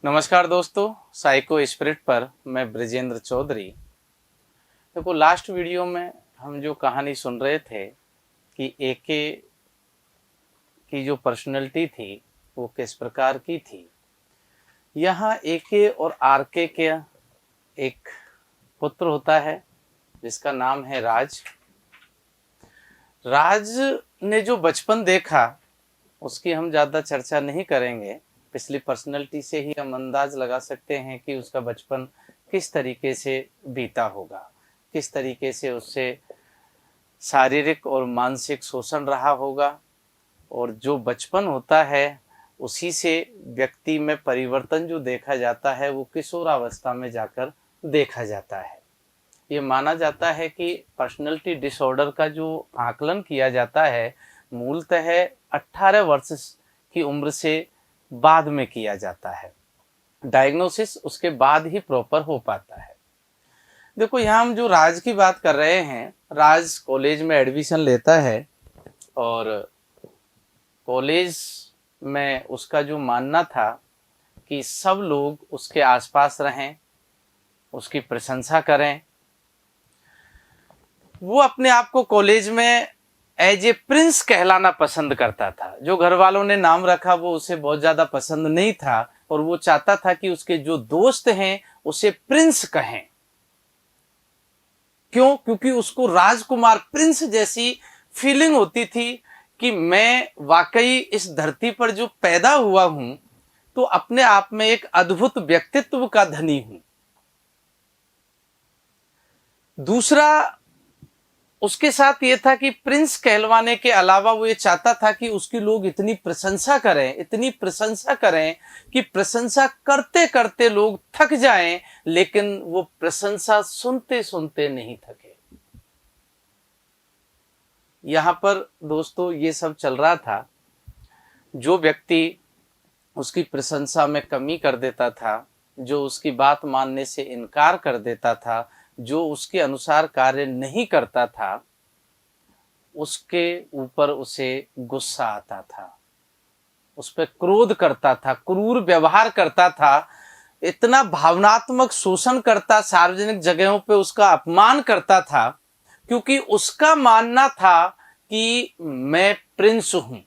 नमस्कार दोस्तों, psycho spirit पर मैं ब्रिजेंद्र चौधरी। देखो, लास्ट वीडियो में हम जो कहानी सुन रहे थे कि एके की जो पर्सनैलिटी थी वो किस प्रकार की थी। यहाँ एके और आरके के एक पुत्र होता है जिसका नाम है राज। राज ने जो बचपन देखा उसकी हम ज़्यादा चर्चा नहीं करेंगे। पिछली पर्सनैलिटी से ही हम अंदाज लगा सकते हैं कि उसका बचपन किस तरीके से बीता होगा, किस तरीके से उससे शारीरिक और मानसिक शोषण रहा होगा। और जो बचपन होता है उसी से व्यक्ति में परिवर्तन जो देखा जाता है वो किशोरावस्था में जाकर देखा जाता है। ये माना जाता है कि पर्सनैलिटी डिसऑर्डर का जो आकलन किया जाता है मूलतः 18 वर्ष की उम्र से बाद में किया जाता है। डायग्नोसिस उसके बाद ही प्रॉपर हो पाता है। देखो, यहाँ हम जो राज की बात कर रहे हैं, राज कॉलेज में एडमिशन लेता है और कॉलेज में उसका जो मानना था कि सब लोग उसके आसपास रहें, उसकी प्रशंसा करें। वो अपने आप को कॉलेज में एज ए प्रिंस कहलाना पसंद करता था। जो घर वालों ने नाम रखा वो उसे बहुत ज़्यादा पसंद नहीं था और वो चाहता था कि उसके जो दोस्त हैं उसे प्रिंस कहें। क्यों? क्योंकि उसको राजकुमार, प्रिंस जैसी फीलिंग होती थी कि मैं वाकई इस धरती पर जो पैदा हुआ हूं तो अपने आप में एक अद्भुत व्यक्तित्व का धनी हूं। दूसरा उसके साथ ये था कि प्रिंस कहलवाने के अलावा वो ये चाहता था कि उसकी लोग इतनी प्रशंसा करें, इतनी प्रशंसा करें कि प्रशंसा करते करते लोग थक जाएं, लेकिन वो प्रशंसा सुनते सुनते नहीं थके। यहां पर दोस्तों ये सब चल रहा था। जो व्यक्ति उसकी प्रशंसा में कमी कर देता था, जो उसकी बात मानने से इनकार कर देता था, जो उसके अनुसार कार्य नहीं करता था, उसके ऊपर उसे गुस्सा आता था, उस पर क्रोध करता था, क्रूर व्यवहार करता था, इतना भावनात्मक शोषण करता, सार्वजनिक जगहों पे उसका अपमान करता था, क्योंकि उसका मानना था कि मैं प्रिंस हूं।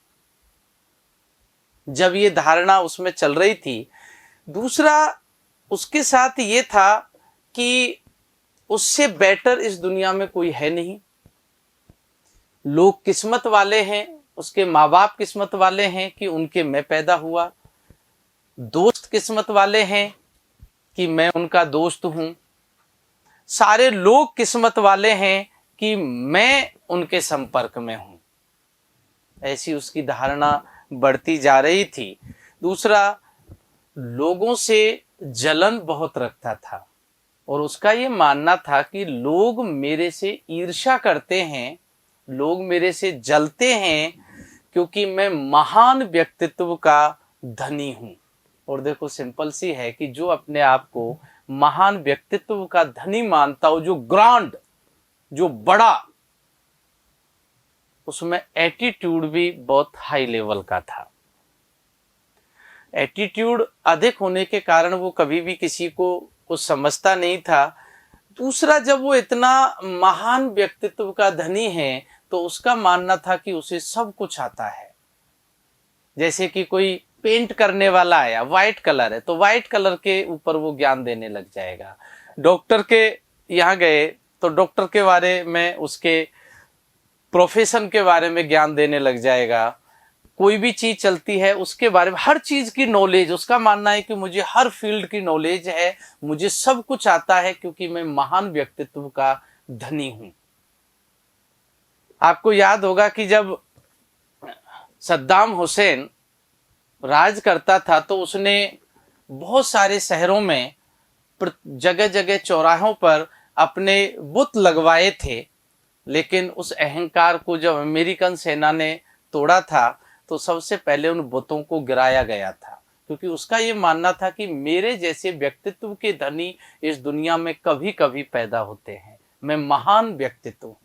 जब ये धारणा उसमें चल रही थी। दूसरा उसके साथ ये था कि उससे बेटर इस दुनिया में कोई है नहीं। लोग किस्मत वाले हैं, उसके माँ बाप किस्मत वाले हैं कि उनके मैं पैदा हुआ। दोस्त किस्मत वाले हैं कि मैं उनका दोस्त हूं। सारे लोग किस्मत वाले हैं कि मैं उनके संपर्क में हूं। ऐसी उसकी धारणा बढ़ती जा रही थी। दूसरा, लोगों से जलन बहुत रखता था और उसका ये मानना था कि लोग मेरे से ईर्ष्या करते हैं, लोग मेरे से जलते हैं क्योंकि मैं महान व्यक्तित्व का धनी हूं। और देखो, सिंपल सी है कि जो अपने आप को महान व्यक्तित्व का धनी मानता हो, जो ग्रांड, जो बड़ा, उसमें एटीट्यूड भी बहुत हाई लेवल का था। एटीट्यूड अधिक होने के कारण वो कभी भी किसी को कुछ समझता नहीं था। दूसरा, जब वो इतना महान व्यक्तित्व का धनी है तो उसका मानना था कि उसे सब कुछ आता है। जैसे कि कोई पेंट करने वाला आया, व्हाइट कलर है तो व्हाइट कलर के ऊपर वो ज्ञान देने लग जाएगा। डॉक्टर के यहाँ गए तो डॉक्टर के बारे में, उसके प्रोफेशन के बारे में ज्ञान देने लग जाएगा। कोई भी चीज चलती है उसके बारे में, हर चीज की नॉलेज, उसका मानना है कि मुझे हर फील्ड की नॉलेज है, मुझे सब कुछ आता है क्योंकि मैं महान व्यक्तित्व का धनी हूं। आपको याद होगा कि जब सद्दाम हुसैन राज करता था तो उसने बहुत सारे शहरों में जगह जगह चौराहों पर अपने बुत लगवाए थे, लेकिन उस अहंकार को जब अमेरिकन सेना ने तोड़ा था तो सबसे पहले उन बुतों को गिराया गया था, क्योंकि उसका ये मानना था कि मेरे जैसे व्यक्तित्व के धनी इस दुनिया में कभी कभी पैदा होते हैं, मैं महान व्यक्तित्व हूँ।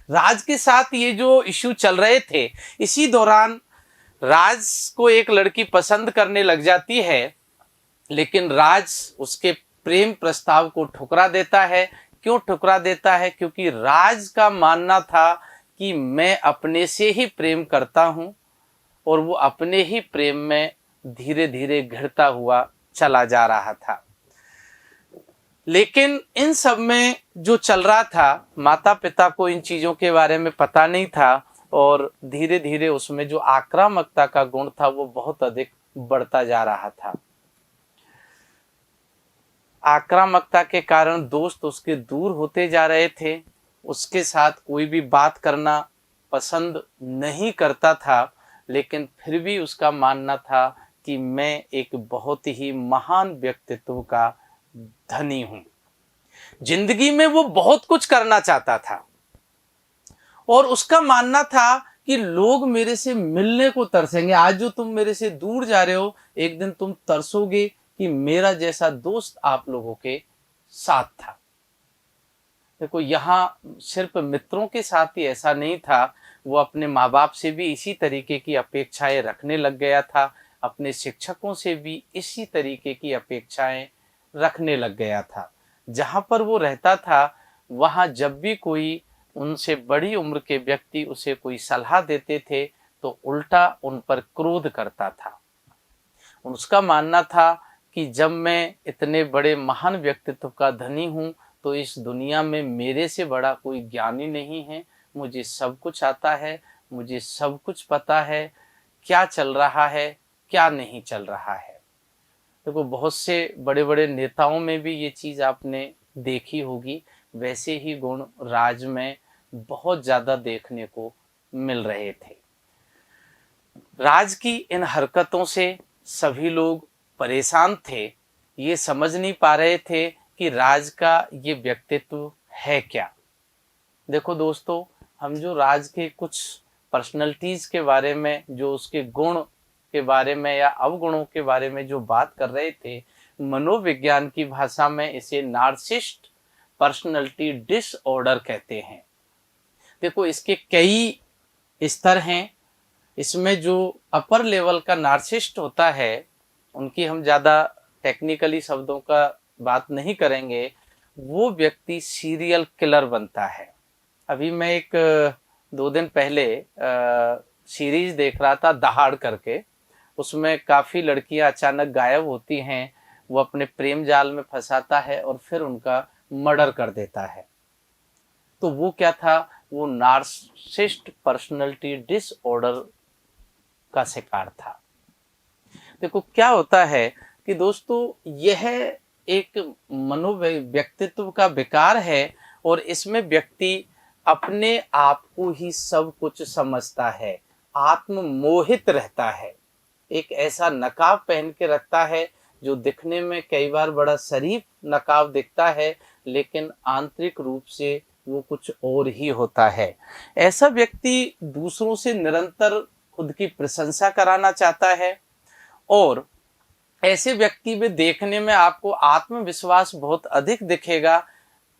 राज के साथ ये जो इश्यू चल रहे थे, इसी दौरान राज को एक लड़की पसंद करने लग जाती है लेकिन राज उसके प्रेम प्रस्ताव को ठुकरा देता है। क्यों ठुकरा देता है? क्योंकि राज का मानना था कि मैं अपने से ही प्रेम करता हूं और वो अपने ही प्रेम में धीरे धीरे घिरता हुआ चला जा रहा था। लेकिन इन सब में जो चल रहा था, माता पिता को इन चीजों के बारे में पता नहीं था और धीरे धीरे उसमें जो आक्रामकता का गुण था वो बहुत अधिक बढ़ता जा रहा था। आक्रामकता के कारण दोस्त उसके दूर होते जा रहे थे, उसके साथ कोई भी बात करना पसंद नहीं करता था, लेकिन फिर भी उसका मानना था कि मैं एक बहुत ही महान व्यक्तित्व का धनी हूं। जिंदगी में वो बहुत कुछ करना चाहता था और उसका मानना था कि लोग मेरे से मिलने को तरसेंगे। आज जो तुम मेरे से दूर जा रहे हो, एक दिन तुम तरसोगे कि मेरा जैसा दोस्त आप लोगों के साथ था। देखो, यहाँ सिर्फ मित्रों के साथ ही ऐसा नहीं था, वो अपने माँ बाप से भी इसी तरीके की अपेक्षाएं रखने लग गया था, अपने शिक्षकों से भी इसी तरीके की अपेक्षाएं रखने लग गया था। जहाँ पर वो रहता था वहाँ जब भी कोई उनसे बड़ी उम्र के व्यक्ति उसे कोई सलाह देते थे तो उल्टा उन पर क्रोध करता था। उसका मानना था कि जब मैं इतने बड़े महान व्यक्तित्व का धनी हूँ तो इस दुनिया में मेरे से बड़ा कोई ज्ञानी नहीं है, मुझे सब कुछ आता है, मुझे सब कुछ पता है, क्या चल रहा है क्या नहीं चल रहा है। देखो, बहुत से बड़े बड़े नेताओं में भी ये चीज़ आपने देखी होगी। वैसे ही गुण राज में बहुत ज़्यादा देखने को मिल रहे थे। राज की इन हरकतों से सभी लोग परेशान थे, ये समझ नहीं पा रहे थे कि राज का ये व्यक्तित्व है क्या। देखो दोस्तों, हम जो राज के कुछ पर्सनैलिटीज़ के बारे में, जो उसके गुण के बारे में या अवगुणों के बारे में जो बात कर रहे थे, मनोविज्ञान की भाषा में इसे नार्सिसिस्ट पर्सनैलिटी डिसऑर्डर कहते हैं। देखो, इसके कई स्तर हैं। इसमें जो अपर लेवल का नार्सिसिस्ट होता है, उनकी हम ज़्यादा टेक्निकली शब्दों का बात नहीं करेंगे, वो व्यक्ति सीरियल किलर बनता है। अभी मैं एक 2 दिन पहले सीरीज देख रहा था, दहाड़ करके। उसमें काफ़ी लड़कियां अचानक गायब होती हैं, वो अपने प्रेम जाल में फंसाता है और फिर उनका मर्डर कर देता है। तो वो क्या था? वो नार्सिसिस्ट पर्सनैलिटी डिसऑर्डर का शिकार था। देखो, क्या होता है कि दोस्तों, यह एक व्यक्तित्व का विकार है और इसमें व्यक्ति अपने आप को ही सब कुछ समझता है, आत्ममोहित रहता है, एक ऐसा नकाब पहन के रखता है जो दिखने में कई बार बड़ा शरीफ नकाब दिखता है, लेकिन आंतरिक रूप से वो कुछ और ही होता है। ऐसा व्यक्ति दूसरों से निरंतर खुद की प्रशंसा कराना चाहता है और ऐसे व्यक्ति में देखने में आपको आत्मविश्वास बहुत अधिक दिखेगा,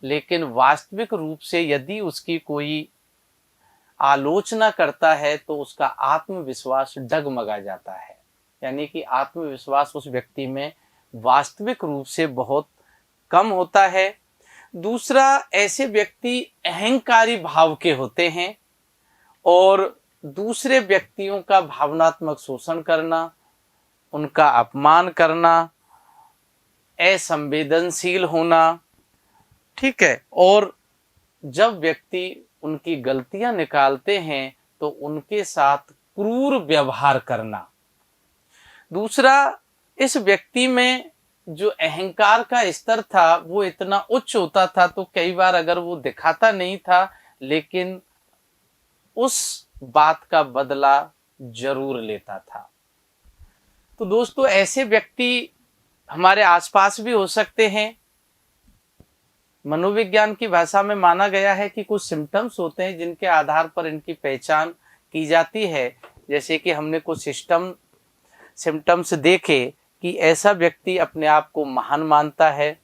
लेकिन वास्तविक रूप से यदि उसकी कोई आलोचना करता है तो उसका आत्मविश्वास डगमगा जाता है। यानी कि आत्मविश्वास उस व्यक्ति में वास्तविक रूप से बहुत कम होता है। दूसरा, ऐसे व्यक्ति अहंकारी भाव के होते हैं और दूसरे व्यक्तियों का भावनात्मक शोषण करना, उनका अपमान करना, असंवेदनशील होना, ठीक है। और जब व्यक्ति उनकी गलतियां निकालते हैं तो उनके साथ क्रूर व्यवहार करना। दूसरा, इस व्यक्ति में जो अहंकार का स्तर था वो इतना उच्च होता था तो कई बार अगर वो दिखाता नहीं था, लेकिन उस बात का बदला जरूर लेता था। तो दोस्तों, ऐसे व्यक्ति हमारे आसपास भी हो सकते हैं। मनोविज्ञान की भाषा में माना गया है कि कुछ सिम्टम्स होते हैं जिनके आधार पर इनकी पहचान की जाती है। जैसे कि हमने कुछ सिम्टम्स देखे कि ऐसा व्यक्ति अपने आप को महान मानता है।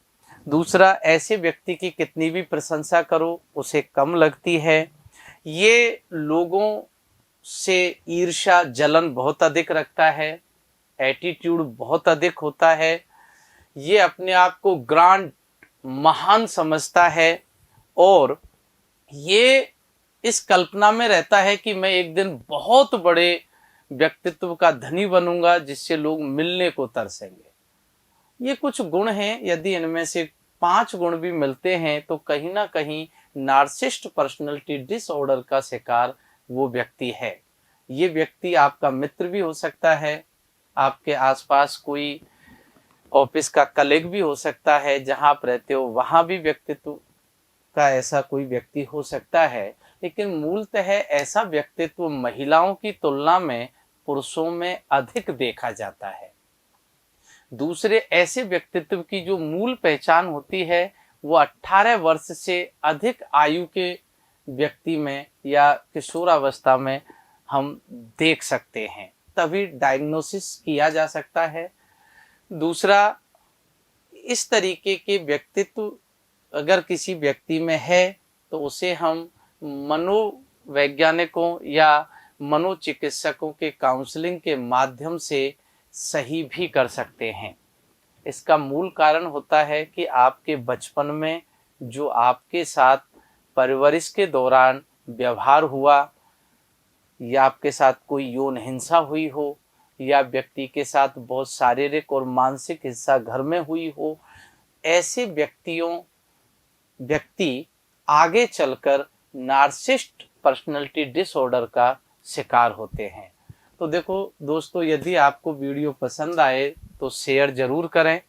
दूसरा, ऐसे व्यक्ति की कितनी भी प्रशंसा करो उसे कम लगती है। ये लोगों से ईर्ष्या जलन बहुत अधिक रखता है, एटीट्यूड बहुत अधिक होता है। ये अपने आप को ग्रांड महान समझता है और ये इस कल्पना में रहता है कि मैं एक दिन बहुत बड़े व्यक्तित्व का धनी बनूंगा जिससे लोग मिलने को तरसेंगे। ये कुछ गुण हैं, यदि इनमें से 5 गुण भी मिलते हैं तो कहीं ना कहीं नार्सिसिस्ट पर्सनालिटी डिसऑर्डर का शिकार वो व्यक्ति है। ये व्यक्ति आपका मित्र भी हो सकता है, आपके आसपास कोई ऑफिस का कलीग भी हो सकता है, जहां आप रहते हो वहां भी व्यक्तित्व का ऐसा कोई व्यक्ति हो सकता है, लेकिन मूलतः ऐसा व्यक्तित्व महिलाओं की तुलना में पुरुषों में अधिक देखा जाता है। दूसरे ऐसे व्यक्तित्व की जो मूल पहचान होती है वो 18 वर्ष से अधिक आयु के व्यक्ति में या किशोरावस्था में हम देख सकते हैं, तभी डायग्नोसिस किया जा सकता है। दूसरा, इस तरीके के व्यक्तित्व अगर किसी व्यक्ति में है तो उसे हम मनोवैज्ञानिकों या मनोचिकित्सकों के काउंसलिंग के माध्यम से सही भी कर सकते हैं। इसका मूल कारण होता है कि आपके बचपन में जो आपके साथ परवरिश के दौरान व्यवहार हुआ, या आपके साथ कोई यौन हिंसा हुई हो, या व्यक्ति के साथ बहुत शारीरिक और मानसिक हिंसा घर में हुई हो, ऐसे व्यक्ति आगे चलकर नार्सिसिस्ट पर्सनालिटी डिसऑर्डर का शिकार होते हैं। तो देखो दोस्तों, यदि आपको वीडियो पसंद आए तो शेयर जरूर करें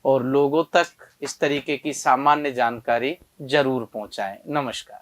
और लोगों तक इस तरीके की सामान्य जानकारी जरूर पहुंचाएं। नमस्कार।